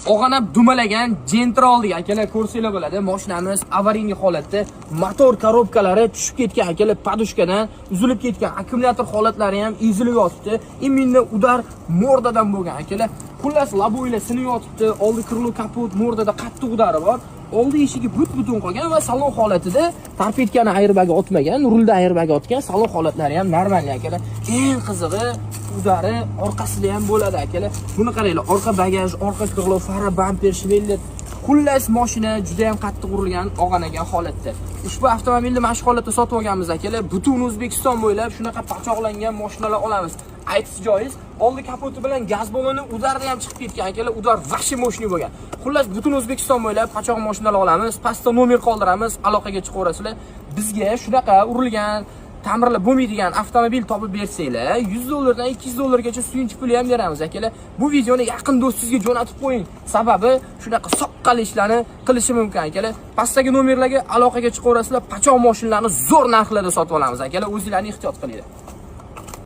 Og'anab dumalagan Gentra oldik akalar, ko'rsanglar bo'ladi. Mashinamiz avariyli holatda, motor korobkalari tushib ketgan akalar, podushkadan uzilib ketgan, akkumulyator holatlari ham ezilib yotibdi. Imminni udar mordadan bo'lgan akalar. Xullas laboylar sinib yotibdi. Oldi krilo kapot mordada qattiq udari bor. Oldi eshigi but-butun qolgan va salon holatida torpedkani airbagi otmagan, rulda airbagi otgan, salon holatlari ham normal akalar. Eng qizig'i udari orqasida ham bo'ladi akalar. Buni qaranglar, orqa bagaj, orqa krilo, fara, bamper, shveller. Xullas mashina juda ham qattiq urilgan, og'anagan holatda. Ushbu avtomobilni mana shu holatda sotib olganmiz akalar. Butun O'zbekiston bo'ylab shunaqa pachoqlangan mashinalar olamiz. Aytish joiz, oldi kapoti bilan gaz baloni udarda ham chiqib ketgan akalar, udar vahshiy moshina bo'lgan. Xullas butun O'zbekiston bo'ylab pachoq mashinalar olamiz. Pastda nomer qoldiramiz, aloqaga chiqaverasizlar. Bizga shunaqa urilgan, ta'mirlab bo'lmaydigan avtomobil topib bersanglar, $100 dan $200 gacha suyunchi puli ham beramiz akalar. Bu videoni yaqin do'stingizga jo'natib qo'ying. Sababi shunaqa soqqali ishlarni qilishi mumkin akalar. Pastdagi nomerlarga aloqaga chiqaverasizlar. Pachoq mashinalarni zo'r narxlarda sotib olamiz akalar. O'zingizlarni ehtiyot qilinglar.